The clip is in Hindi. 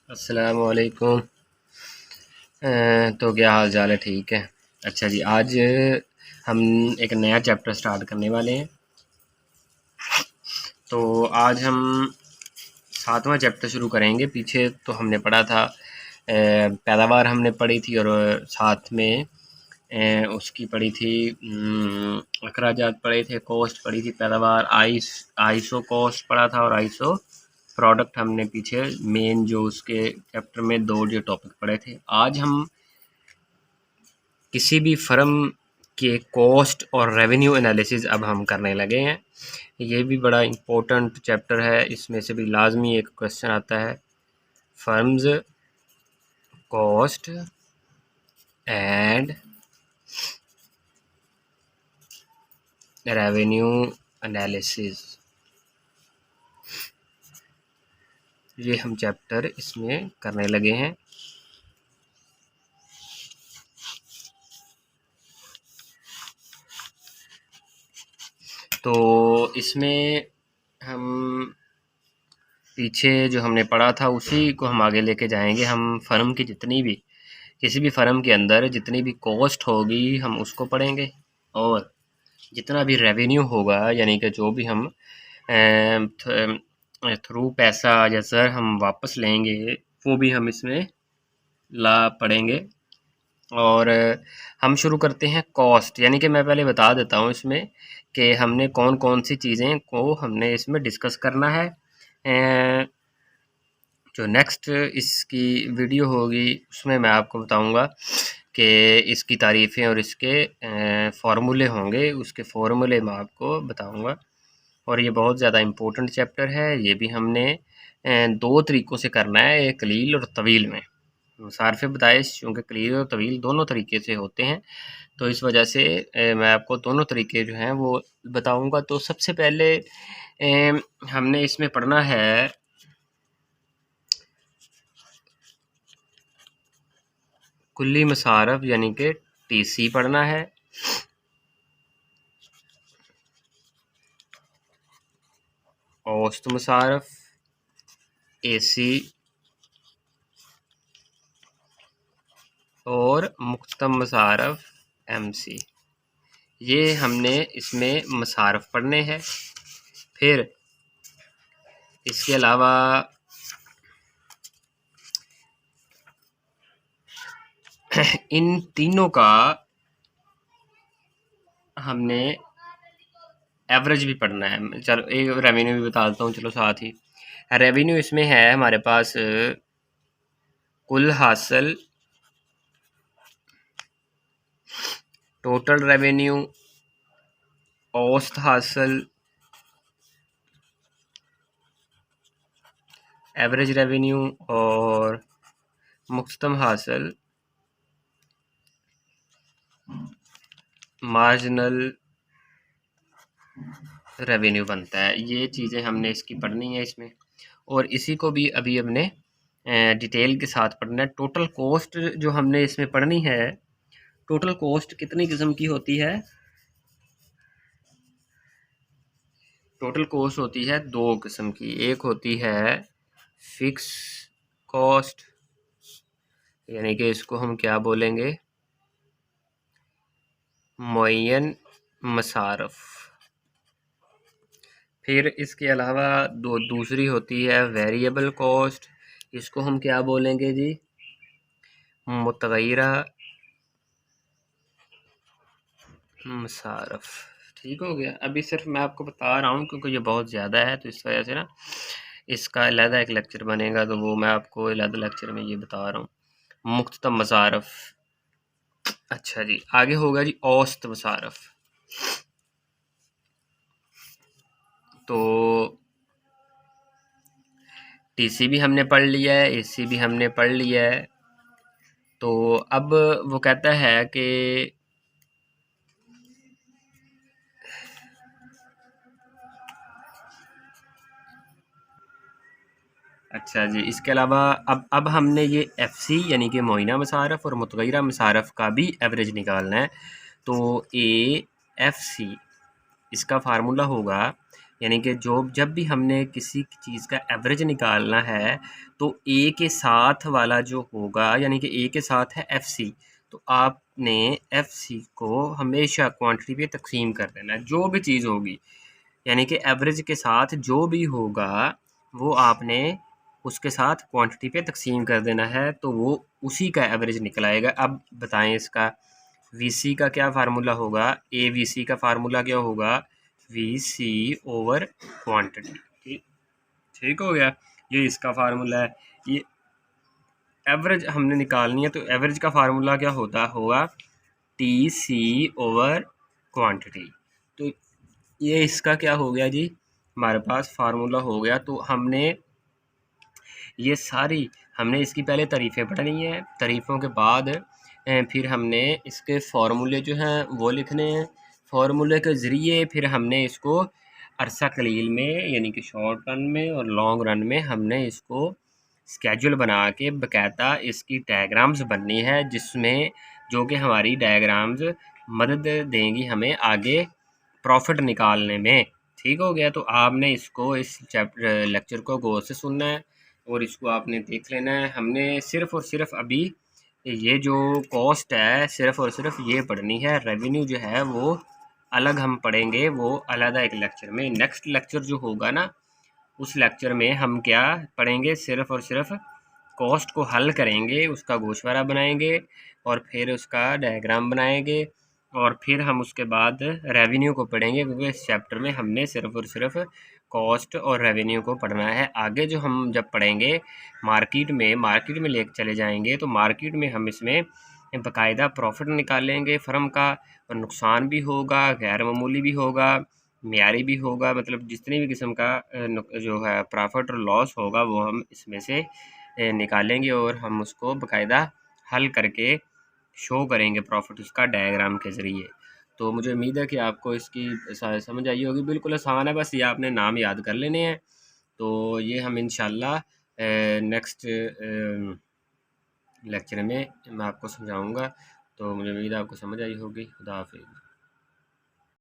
अस्सलामुअलैकुम। तो क्या हाल चाल है? ठीक है। अच्छा जी, आज हम एक नया चैप्टर स्टार्ट करने वाले हैं। तो आज हम 7वां चैप्टर शुरू करेंगे। पीछे तो हमने पढ़ा था पैदावार हमने पढ़ी थी, और साथ में उसकी पढ़ी थी अखराजात पढ़े थे, कॉस्ट पढ़ी थी, पैदावार, आईसो कॉस्ट पढ़ा था, और आईसो प्रोडक्ट हमने पीछे मेन जो उसके चैप्टर में दो जो टॉपिक पढ़े थे। आज हम किसी भी फर्म के कॉस्ट और रेवेन्यू एनालिसिस अब हम करने लगे हैं। ये भी बड़ा इम्पोर्टेंट चैप्टर है। इसमें से भी लाजमी एक क्वेश्चन आता है, firms cost and revenue analysis. ये हम चैप्टर इसमें करने लगे हैं। तो इसमें हम पीछे जो हमने पढ़ा था उसी को हम आगे लेके जाएंगे। हम फर्म की जितनी भी, किसी भी फर्म के अंदर जितनी भी कॉस्ट होगी हम उसको पढ़ेंगे, और जितना भी रेवेन्यू होगा, यानी कि जो भी हम थ्रू पैसा या सर हम वापस लेंगे, वो भी हम इसमें ला पढ़ेंगे। और हम शुरू करते हैं कॉस्ट, यानी कि मैं पहले बता देता हूँ इसमें कि हमने कौन कौन सी चीज़ें को हमने इसमें डिस्कस करना है। जो नेक्स्ट इसकी वीडियो होगी उसमें मैं आपको बताऊंगा कि इसकी तारीफ़ें और इसके फ़ॉर्मूले होंगे, उसके फ़ॉर्मूले मैं आपको बताऊंगा। और ये बहुत ज़्यादा इम्पोर्टेंट चैप्टर है। ये भी हमने दो तरीक़ों से करना है, एक कलील और तवील में। मुसारफ़े बताइश चूँकि कलील और तवील दोनों तरीके से होते हैं, तो इस वजह से मैं आपको दोनों तरीके जो हैं वो बताऊंगा। तो सबसे पहले हमने इसमें पढ़ना है कुल्ली मसारफ, यानी कि टीसी पढ़ना है। औसत मसारफ एसी और मुख्तम मसारफ एमसी। ये हमने इसमें मसारफ पढ़ने हैं। फिर इसके अलावा इन तीनों का हमने एवरेज भी पढ़ना है। चलो एक रेवेन्यू भी बता देता हूँ, चलो साथ ही। रेवेन्यू इसमें है हमारे पास कुल हासिल, टोटल रेवेन्यू, औसत हासिल, एवरेज रेवेन्यू और मुख्तम हासिल, मार्जिनल रेवेन्यू बनता है। ये चीज़ें हमने इसकी पढ़नी है इसमें, और इसी को भी अभी हमने डिटेल के साथ पढ़ना है। टोटल कॉस्ट जो हमने इसमें पढ़नी है, टोटल कॉस्ट कितनी किस्म की होती है? टोटल कॉस्ट होती है दो किस्म की। एक होती है फिक्स कॉस्ट, यानी कि इसको हम क्या बोलेंगे, मुअय्यन मसारफ। फिर इसके अलावा दूसरी होती है वेरिएबल कॉस्ट, इसको हम क्या बोलेंगे जी, मुतगय्यरा मसारफ। ठीक हो गया। अभी सिर्फ मैं आपको बता रहा हूँ क्योंकि ये बहुत ज़्यादा है, तो इस वजह से ना इसका अलहदा एक लेक्चर बनेगा, तो वो मैं आपको अलहदा लेक्चर में ये बता रहा हूँ। मुख्तम मसारफ। अच्छा जी, आगे होगा जी औसत मसारफ। तो टीसी भी हमने पढ़ लिया है, एसी भी हमने पढ़ लिया है। तो अब वो कहता है कि अच्छा जी, इसके अलावा अब हमने ये एफसी यानी कि मुअय्यना मसारफ और मुतगय्यरा मसारफ का भी एवरेज निकालना है। तो ए एफ सी, इसका फार्मूला होगा यानी कि जब भी हमने किसी चीज़ का एवरेज निकालना है तो ए के साथ वाला जो होगा, यानी कि ए के साथ है एफ सी, तो आपने एफ सी को हमेशा क्वांटिटी पे तकसीम कर देना है। जो भी चीज़ होगी, यानी कि एवरेज के साथ जो भी होगा वो आपने उसके साथ क्वांटिटी पे तकसीम कर देना है, तो वो उसी का एवरेज निकल आएगा। अब बताएं इसका वीसी का क्या फार्मूला होगा। ए वीसी का फार्मूला क्या होगा, वीसी ओवर क्वांटिटी। ठीक ठीक हो गया, ये इसका फार्मूला है। ये एवरेज हमने निकालनी है, तो एवरेज का फार्मूला क्या होगा टी सी ओवर क्वांटिटी। तो ये इसका क्या हो गया जी, हमारे पास फार्मूला हो गया। तो हमने ये सारी हमने इसकी पहले तारीफ़ें पढ़नी है, तारीफ़ों के बाद फिर हमने इसके फार्मूले जो हैं वो लिखने हैं। फार्मूले के ज़रिए फिर हमने इसको अरसा कलील में, यानी कि शॉर्ट रन में और लॉन्ग रन में, हमने इसको स्केड्यूल बना के बाकायदा इसकी डायग्राम्स बननी है, जिसमें जो कि हमारी डायग्राम्स मदद देंगी हमें आगे प्रॉफिट निकालने में। ठीक हो गया, तो आपने इसको इस चैप्टर लेक्चर को गौर से सुनना है और इसको आपने देख लेना है। हमने सिर्फ़ और सिर्फ अभी ये जो कॉस्ट है सिर्फ़ और सिर्फ ये पढ़नी है। रेवेन्यू जो है वो अलग हम पढ़ेंगे, वो अलग एक लेक्चर में। नेक्स्ट लेक्चर जो होगा ना, उस लेक्चर में हम क्या पढ़ेंगे, सिर्फ़ और सिर्फ कॉस्ट को हल करेंगे, उसका गोशवारा बनाएंगे और फिर उसका डायग्राम बनाएंगे और फिर हम उसके बाद रेवेन्यू को पढ़ेंगे, क्योंकि इस चैप्टर में हमने सिर्फ़ और सिर्फ कॉस्ट और रेवेन्यू को पढ़ना है। आगे जो हम जब पढ़ेंगे मार्केट में ले चले जाएंगे, तो मार्केट में हम इसमें बाकायदा प्रॉफिट निकालेंगे फ़र्म का, और नुकसान भी होगा, गैर मामूली भी होगा, मेयारी भी होगा। मतलब जितनी भी किस्म का जो है प्रॉफिट और लॉस होगा वो हम इसमें से निकालेंगे और हम उसको बाकायदा हल करके शो करेंगे प्रॉफिट उसका डायग्राम के ज़रिए। तो मुझे उम्मीद है कि आपको इसकी समझ आई होगी। बिल्कुल आसान है, बस ये आपने नाम याद कर लेने हैं। तो ये हम इंशाल्लाह नेक्स्ट लेक्चर में मैं आपको समझाऊंगा। तो मुझे उम्मीद है आपको समझ आई होगी। खुदा हाफिज़।